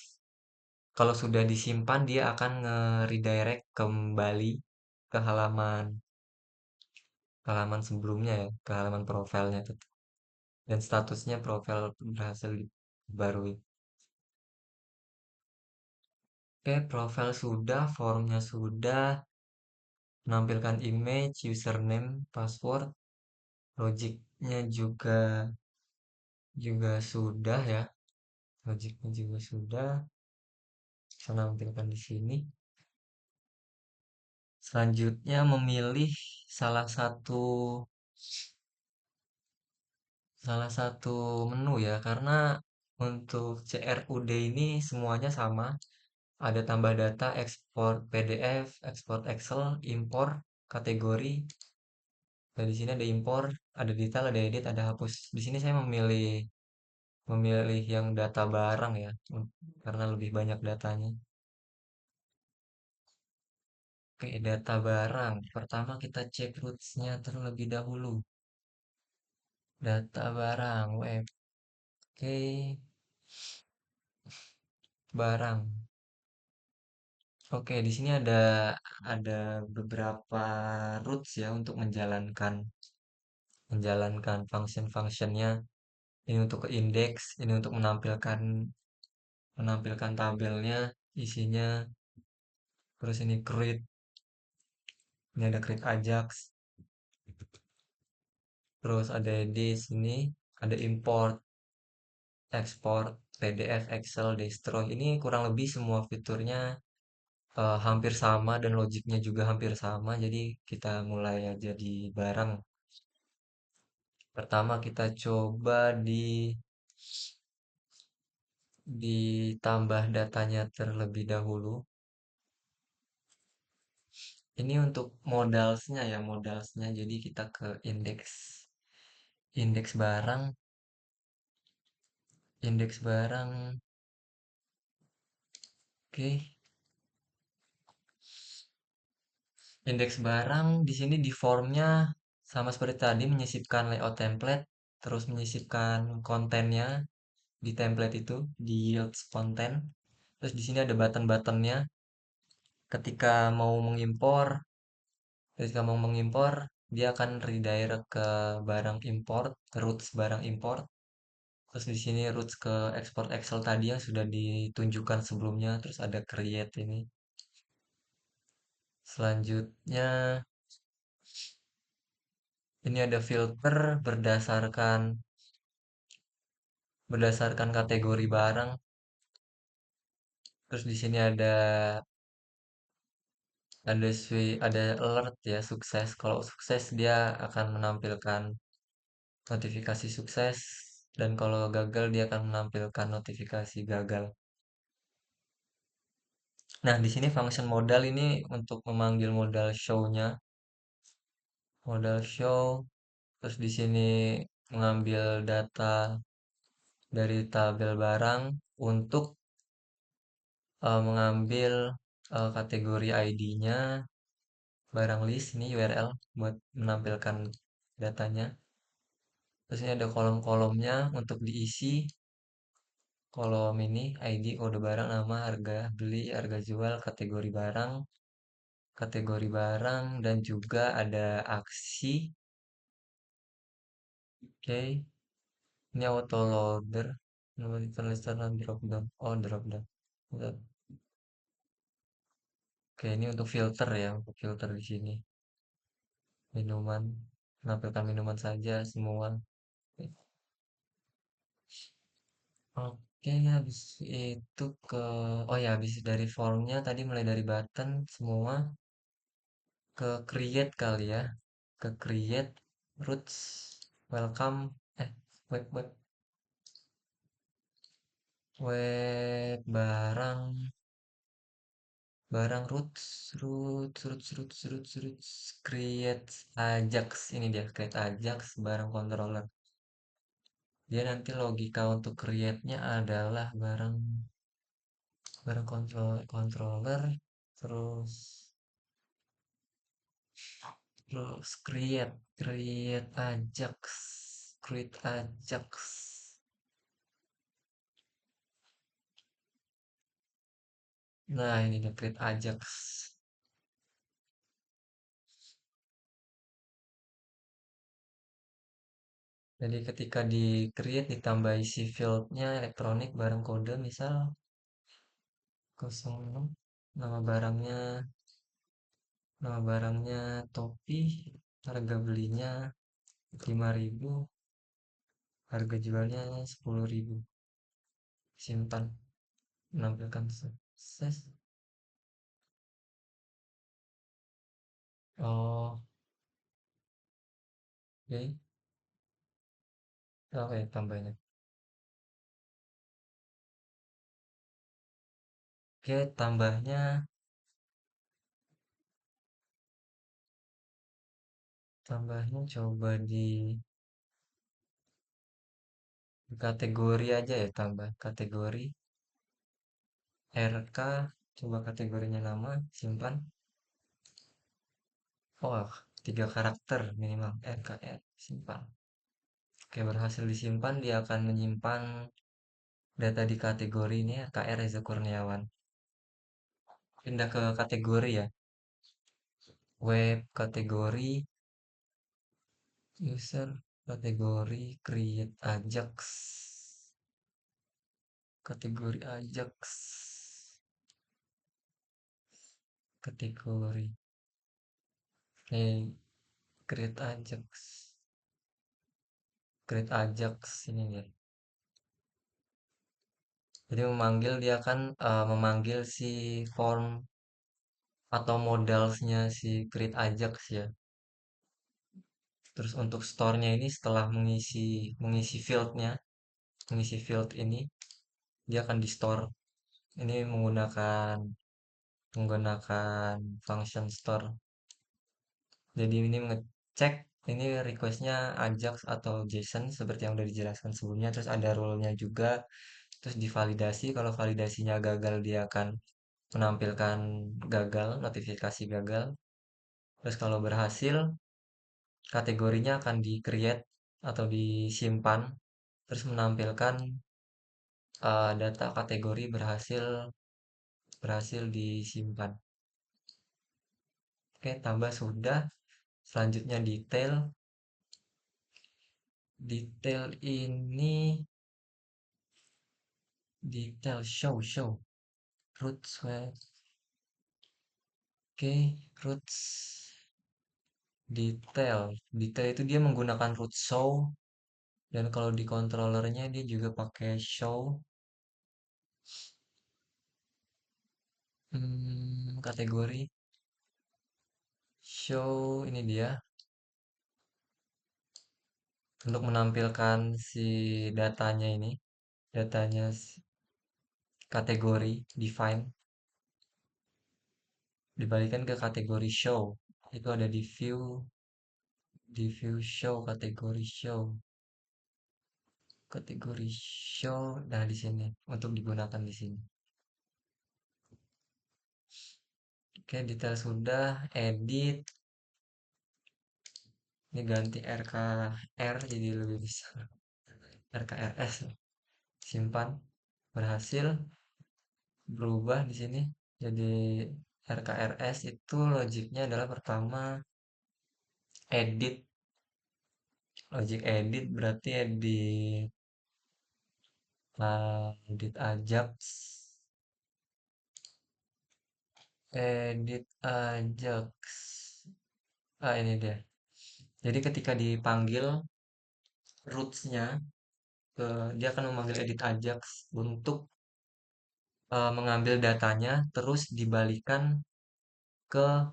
Kalau sudah disimpan dia akan nge-redirect kembali ke halaman sebelumnya ya, ke halaman profilnya tetap. Dan statusnya profil berhasil dibarui. Oke, profil sudah, formnya sudah, menampilkan image, username, password, logiknya juga juga sudah ya, logiknya juga sudah, saya menampilkan di sini. Selanjutnya memilih salah satu salah satu menu ya, karena untuk CRUD ini semuanya sama. Ada tambah data, ekspor PDF, ekspor Excel, impor, kategori. Nah, di sini ada impor, ada detail, ada edit, ada hapus. Di sini saya memilih memilih yang data barang ya, karena lebih banyak datanya. Oke, data barang. Pertama kita cek roots-nya terlebih dahulu. Data barang, web. Oke, barang. Oke, di sini ada beberapa roots ya untuk menjalankan menjalankan function-functionnya. Ini untuk ke indeks, ini untuk menampilkan menampilkan tabelnya, isinya. Terus ini create, ini ada create Ajax. Terus ada di sini ada import, export, PDF, Excel, Destroy. Ini kurang lebih semua fiturnya hampir sama dan logiknya juga hampir sama. Jadi kita mulai aja di barang. Pertama kita coba ditambah datanya terlebih dahulu. Ini untuk modalsnya ya, modalsnya. Jadi kita ke indeks indeks barang, indeks barang. Oke, indeks barang di sini di formnya sama seperti tadi menyisipkan layout template, terus menyisipkan kontennya di template itu di yields konten. Terus di sini ada button-buttonnya. Ketika mau mengimpor, ketika mau mengimpor, dia akan redirect ke barang import, ke roots barang import. Terus di sini roots ke export Excel tadi yang sudah ditunjukkan sebelumnya. Terus ada create ini. Selanjutnya, ini ada filter berdasarkan kategori barang. Terus di sini ada alert ya sukses. Kalau sukses dia akan menampilkan notifikasi sukses dan kalau gagal dia akan menampilkan notifikasi gagal. Nah, di sini function modal ini untuk memanggil modal show-nya, modal show, terus di sini mengambil data dari tabel barang untuk mengambil kategori ID-nya, barang list ini URL buat menampilkan datanya. Terus ini ada kolom-kolomnya untuk diisi. Kolom ini ID, kode barang, nama, harga beli, harga jual, kategori barang, dan juga ada aksi. Oke, ini auto loader. Nomor tulisan drop down. Oh, drop down. Oke, ini untuk filter ya, untuk filter di sini. Minuman, menampilkan minuman saja semua. Oke, habis itu ke, oh ya, habis dari formnya tadi mulai dari button semua ke create kali ya, ke create roots welcome web web barang barang roots create Ajax ini dia create Ajax barang controller. Dia nanti logika untuk create-nya adalah barang barang controller terus terus create Ajax. Nah, ini dia create Ajax. Jadi ketika di create ditambah isi fieldnya elektronik barang kode misal 06 nama barangnya nama barangnya topi harga belinya 5.000 harga jualnya 10.000 simpan menampilkan sukses. Oh, oke. Oke, tambahnya. Oke, tambahnya coba di kategori aja ya, tambah kategori RK, coba kategorinya nama, simpan. Oh, 3 karakter minimal RKR, simpan. Oke, berhasil disimpan, dia akan menyimpan data di kategori ini KR Reza Kurniawan. Pindah ke kategori ya. Web kategori, user kategori, create Ajax. Kategori Ajax. Kategori. Create Ajax. Create Ajax ini ya. Jadi dia kan memanggil si form atau modalsnya si Create Ajax ya. Terus untuk store-nya ini setelah mengisi mengisi field ini dia akan di store. Ini menggunakan menggunakan function store. Jadi ini ngecek ini requestnya Ajax atau JSON seperti yang udah dijelaskan sebelumnya. Terus ada role-nya juga. Terus divalidasi. Kalau validasinya gagal dia akan menampilkan gagal, notifikasi gagal. Terus kalau berhasil, kategorinya akan di-create atau disimpan. Terus menampilkan data kategori berhasil berhasil disimpan. Oke, tambah sudah. Selanjutnya detail. Detail ini detail show roots web. Oke, roots detail. Detail itu dia menggunakan root show dan kalau di controllernya dia juga pakai show. Kategori show ini dia untuk menampilkan si datanya ini, datanya kategori define dibalikan ke kategori show. Itu ada di view show kategori show. Nah, di sini untuk digunakan di sini. Oke, detail sudah, edit. Ini ganti RKR jadi lebih bisa. RKRS. Simpan. Berhasil berubah di sini. Jadi RKRS itu logiknya adalah pertama edit. Logik edit berarti edit Ajax. Edit Ajax. Ini dia. Jadi ketika dipanggil roots-nya dia akan memanggil edit Ajax untuk mengambil datanya terus dibalikan ke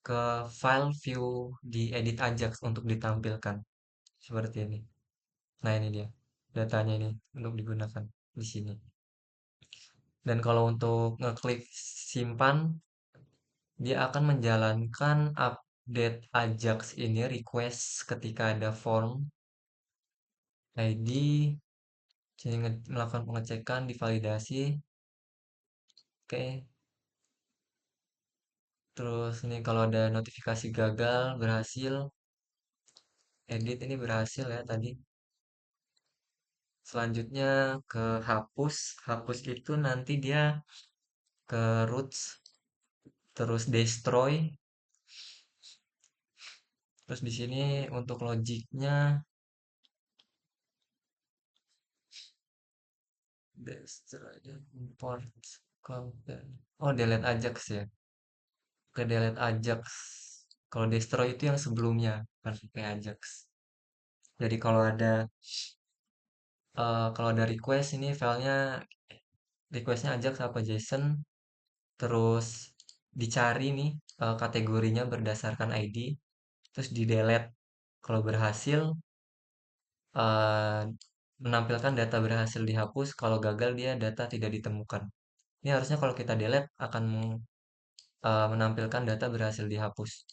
ke file view di edit Ajax untuk ditampilkan seperti ini. Nah, ini dia datanya ini untuk digunakan di sini. Dan kalau untuk ngeklik simpan, dia akan menjalankan update Ajax ini request ketika ada form ID, sini melakukan pengecekan, divalidasi. Oke, terus ini kalau ada notifikasi gagal, berhasil, edit ini berhasil ya tadi. Selanjutnya ke hapus. Hapus itu nanti dia ke roots, terus destroy. Terus di sini untuk logiknya destroy dan import content. Oh, delete Ajax ya. Ke delete Ajax. Kalau destroy itu yang sebelumnya, bukan pakai Ajax. Jadi kalau ada request ini filenya requestnya Ajax apa JSON, terus dicari nih kategorinya berdasarkan ID, terus di delete. Kalau berhasil eh, menampilkan data berhasil dihapus, kalau gagal dia data tidak ditemukan. Ini harusnya kalau kita delete akan menampilkan data berhasil dihapus.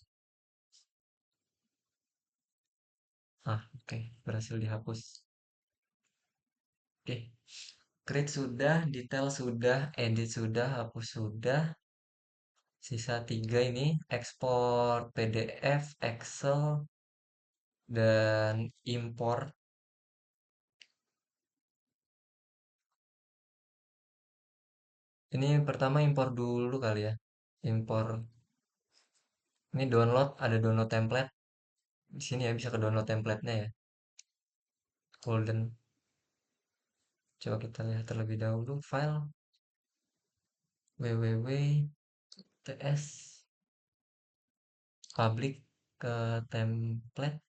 Oke, berhasil dihapus. Oke, create sudah, detail sudah, edit sudah, hapus sudah. Sisa tiga ini, ekspor PDF, Excel, dan import. Ini pertama import dulu kali ya. Import. Ini download, ada download template. Di sini ya bisa ke download templatenya ya. Golden. Coba kita lihat terlebih dahulu file www.ts public ke template.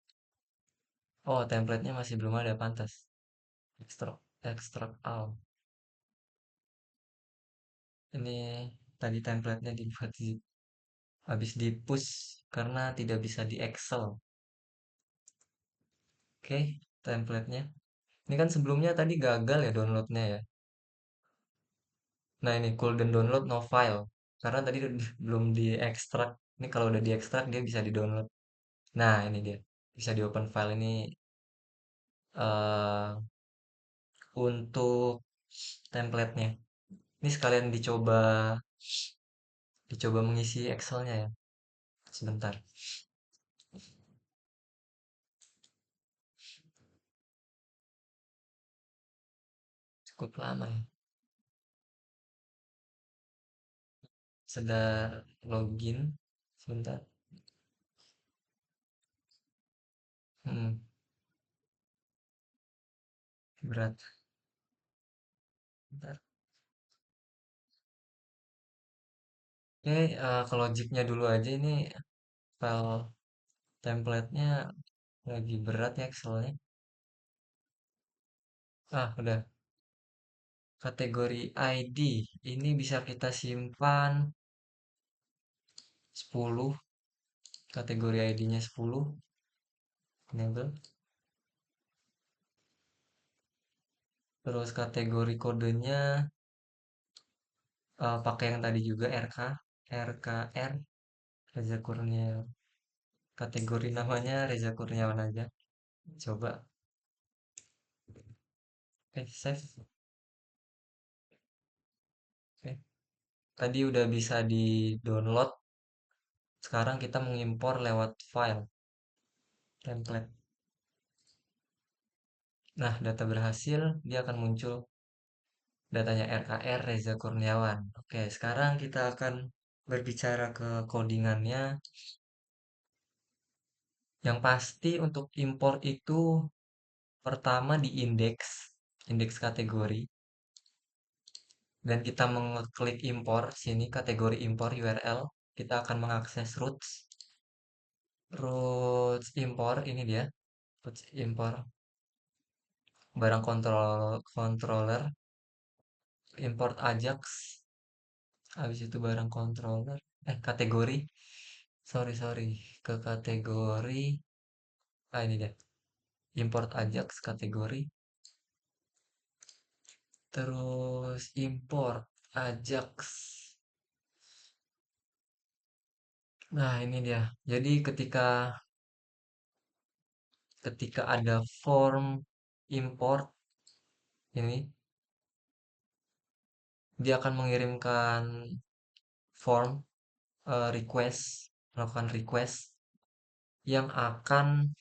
Oh, templatenya masih belum ada, pantas. Extract all. Ini tadi templatenya dibuat habis di push karena tidak bisa di Excel. Oke, templatenya. Ini kan sebelumnya tadi gagal ya downloadnya ya. Nah ini couldn't download no file. Karena tadi belum diekstrak. Ini kalau udah diekstrak dia bisa di-download. Nah ini dia. Bisa di open file ini eh untuk templatenya. Ini sekalian dicoba mengisi Excelnya ya. Sebentar. Cukup lama ya. Sedang login. Sebentar. Hmm, berat. Bentar. Oke, ke logiknya dulu aja ini file templatenya lagi berat ya Excelnya. Ah, udah. Kategori ID. Ini bisa kita simpan 10. Kategori ID-nya 10. Enable. Terus kategori kodenya pakai yang tadi juga RK. RKR. Reza Kurniawan. Kategori namanya Reza Kurniawan aja. Coba. Oke, save. Oke. Tadi udah bisa di-download. Sekarang kita mengimpor lewat file template. Nah, data berhasil, dia akan muncul datanya RKR Reza Kurniawan. Oke, sekarang kita akan berbicara ke codingannya. Yang pasti untuk impor itu pertama di indeks kategori. Dan kita mengeklik impor, sini kategori impor URL. Kita akan mengakses roots. Roots impor, ini dia. Roots impor barang controller, import Ajax. Habis itu barang controller. Kategori. Sorry, sorry. Ke kategori. Ini dia. Import Ajax kategori. Terus import Ajax. Nah, ini dia. Jadi ketika ada form import ini, dia akan mengirimkan form melakukan request yang akan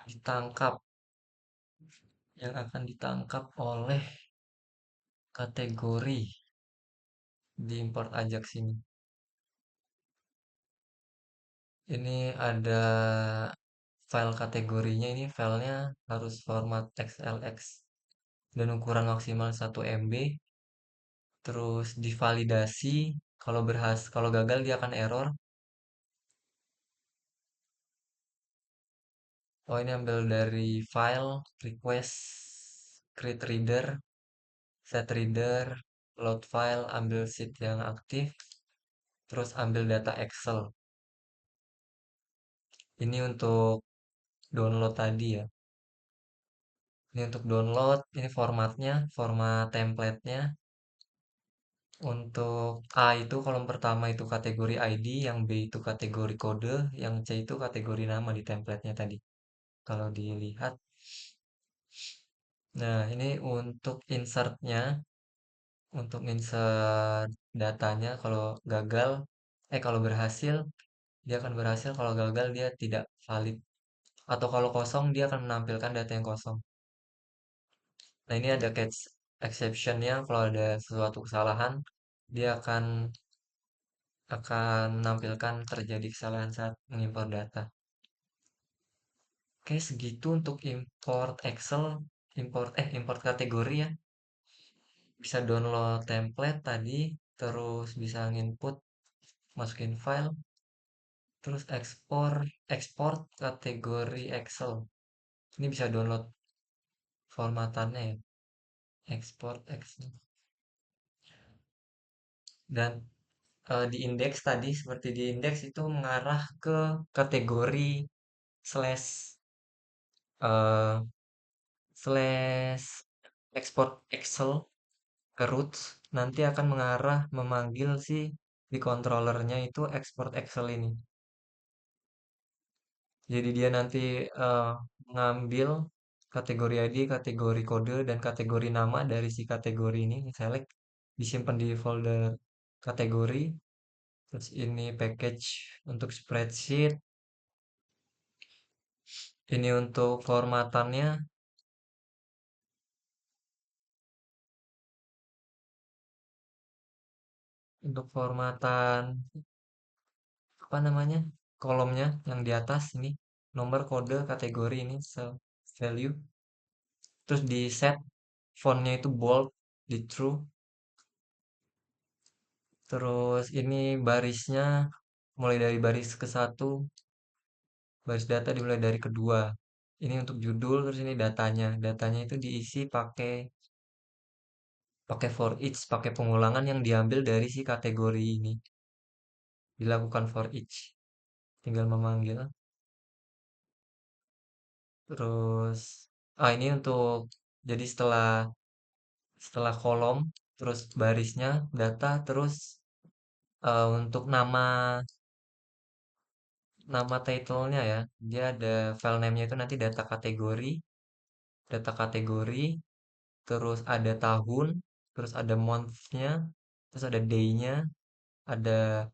ditangkap, oleh kategori di import Ajax ini. Ini ada file kategorinya, ini filenya harus format XLX dan ukuran maksimal 1 MB. Terus divalidasi, kalau gagal dia akan error. Oh, ini ambil dari file request create reader, set reader, load file, ambil sheet yang aktif, terus ambil data Excel. Ini untuk download tadi ya. Ini untuk download, ini formatnya, format templatenya. Untuk A itu kolom pertama itu kategori ID, yang B itu kategori kode, yang C itu kategori nama di templatenya tadi. Kalau dilihat, nah ini untuk insertnya, untuk insert datanya kalau berhasil, dia akan berhasil, kalau gagal dia tidak valid. Atau kalau kosong, dia akan menampilkan data yang kosong. Nah ini ada catch exceptionnya, kalau ada sesuatu kesalahan, dia akan menampilkan terjadi kesalahan saat mengimpor data. Oke, segitu untuk import Excel, import kategori ya. Bisa download template tadi, terus bisa nginput, masukin file, terus export kategori Excel. Ini bisa download formatannya ya, export Excel. Dan di indeks tadi, seperti di indeks itu mengarah ke kategori slash slash export Excel ke roots nanti akan mengarah memanggil si di controllernya itu export Excel ini. Jadi dia nanti mengambil kategori ID, kategori kode, dan kategori nama dari si kategori ini, select, disimpan di folder kategori, terus ini package untuk spreadsheet, ini untuk formatannya, untuk formatan apa namanya, kolomnya yang di atas ini, nomor kode kategori ini value, terus di set fontnya itu bold, di true, terus ini barisnya mulai dari baris ke satu, baris data dimulai dari kedua. Ini untuk judul, terus ini datanya. Datanya itu diisi pakai pakai for each, pakai pengulangan yang diambil dari si kategori ini. Dilakukan for each. Tinggal memanggil. Terus ini untuk jadi setelah setelah kolom, terus barisnya data, terus untuk nama nama title-nya ya. Dia ada file name-nya itu nanti data kategori, terus ada tahun, terus ada month-nya, terus ada day-nya, ada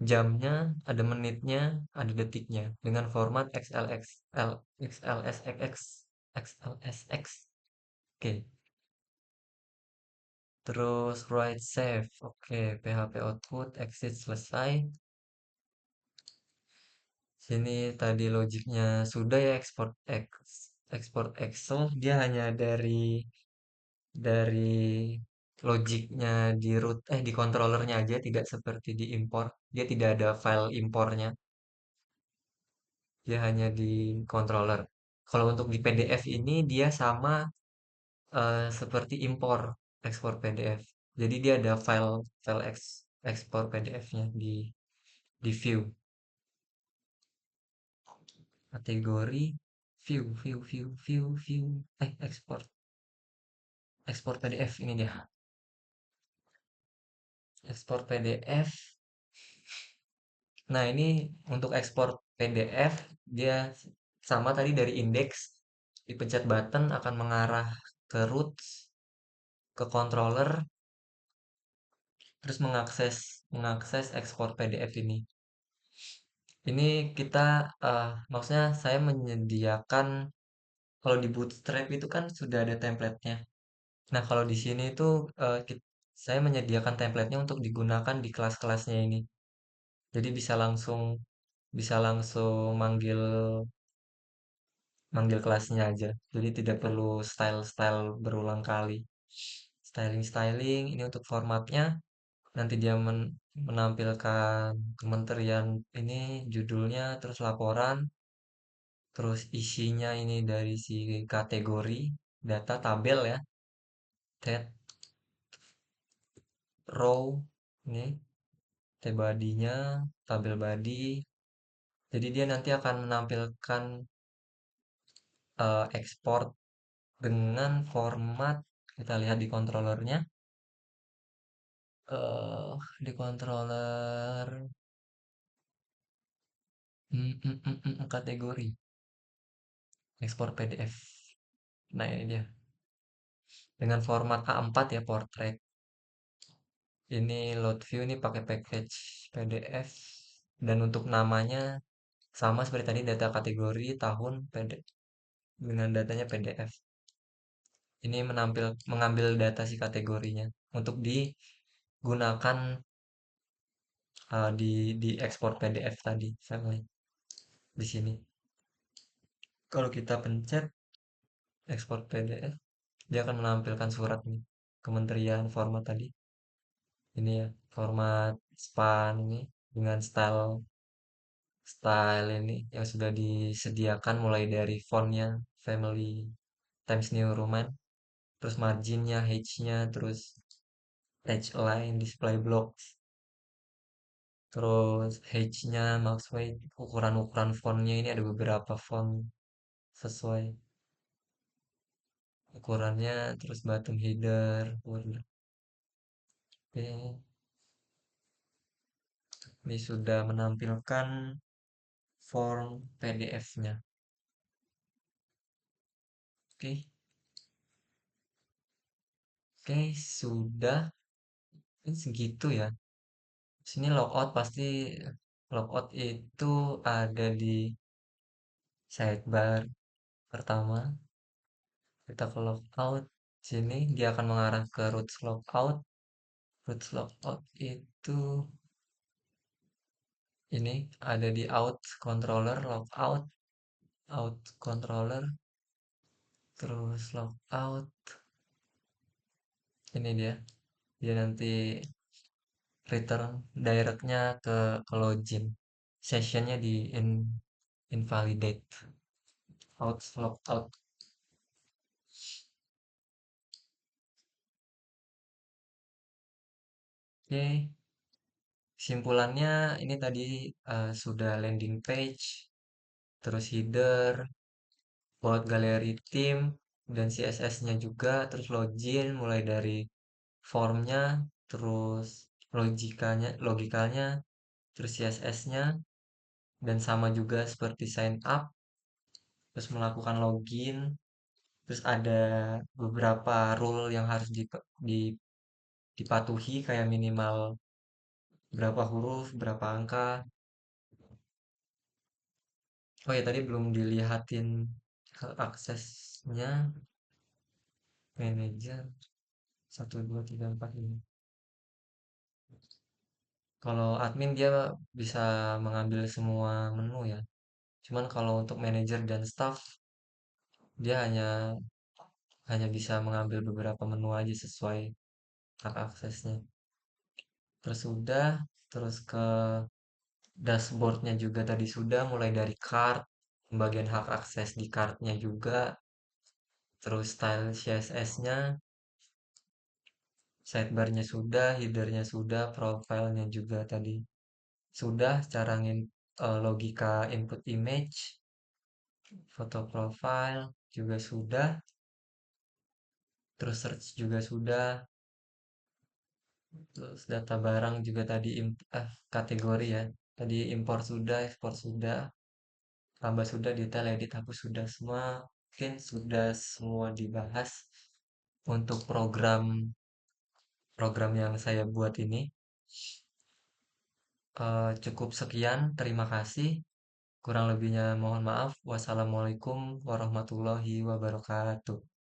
jamnya, ada menitnya, ada detiknya dengan format XLXL, XLSX, XLSX. Oke, terus write save. Oke, PHP output exit selesai. Sini tadi logiknya sudah ya, export Excel, dia hanya dari logiknya di root di controllernya aja, tidak seperti di import, dia tidak ada file impornya, dia hanya di controller. Kalau untuk di PDF ini dia sama seperti impor ekspor PDF, jadi dia ada file file ekspor PDF-nya di view kategori view ekspor PDF, ini dia ekspor PDF. Nah, ini untuk ekspor PDF, dia sama tadi dari indeks, dipencet button akan mengarah ke roots, ke controller, terus mengakses mengakses ekspor PDF ini. Ini kita maksudnya saya menyediakan, kalau di Bootstrap itu kan sudah ada template-nya. Nah, kalau di sini itu saya menyediakan template-nya untuk digunakan di kelas-kelasnya ini. Jadi bisa langsung manggil manggil kelasnya aja. Jadi tidak perlu style-style berulang kali. Styling-styling ini untuk formatnya. Nanti dia menampilkan kementerian ini, judulnya, terus laporan, terus isinya ini dari si kategori, data tabel ya, tab, row, ini, body-nya, tabel body. Jadi dia nanti akan menampilkan ekspor dengan format, kita lihat di controllernya, eh di controller kategori ekspor PDF. Nah, ini dia dengan format A4 ya, portrait. Ini load view ini pakai package PDF, dan untuk namanya sama seperti tadi, data kategori tahun PDF dengan datanya PDF. Ini mengambil data si kategorinya untuk digunakan di ekspor PDF tadi, family di sini. Kalau kita pencet ekspor PDF, dia akan menampilkan surat nih, kementerian, format tadi. Ini ya, format span ini dengan style style ini yang sudah disediakan, mulai dari fontnya family Times New Roman, terus marginnya, H-nya, terus H line, display block, terus H-nya, max weight, ukuran-ukuran fontnya ini ada beberapa font sesuai. ukurannya, terus button header, Oke, ini sudah menampilkan form PDF-nya. Oke, oke, sudah. Ini segitu ya. Sini logout pasti logout itu ada di sidebar pertama. Kita ke logout. Sini dia akan mengarah ke roots logout. Roots logout itu ini ada di out controller logout, out controller, terus logout. Ini dia. Dia nanti return directnya ke login. Sessionnya di invalidate. Out logout. Oke, simpulannya ini tadi sudah landing page, terus header, buat galeri tim, dan CSS-nya juga, terus login mulai dari formnya, terus logikanya, terus CSS-nya, dan sama juga seperti sign up, terus melakukan login, terus ada beberapa rule yang harus dipatuhi kayak minimal berapa huruf, berapa angka. Oh ya tadi belum dilihatin aksesnya manajer 1 2 3 4 5. Kalau admin dia bisa mengambil semua menu ya. Cuman kalau untuk manajer dan staff dia hanya bisa mengambil beberapa menu aja sesuai hak aksesnya. Terus sudah, terus ke dashboardnya juga tadi sudah mulai dari card, pembagian hak akses di cardnya juga, terus style CSS-nya, sidebarnya sudah, headernya sudah, profilnya juga tadi sudah, cara logika input image, foto profile juga sudah, terus search juga sudah, terus data barang juga tadi kategori ya. Tadi import sudah, ekspor sudah, tambah sudah, detail edit hapus sudah semua. Mungkin sudah semua dibahas untuk program program yang saya buat ini. Cukup sekian, terima kasih. Kurang lebihnya mohon maaf. Wassalamualaikum warahmatullahi wabarakatuh.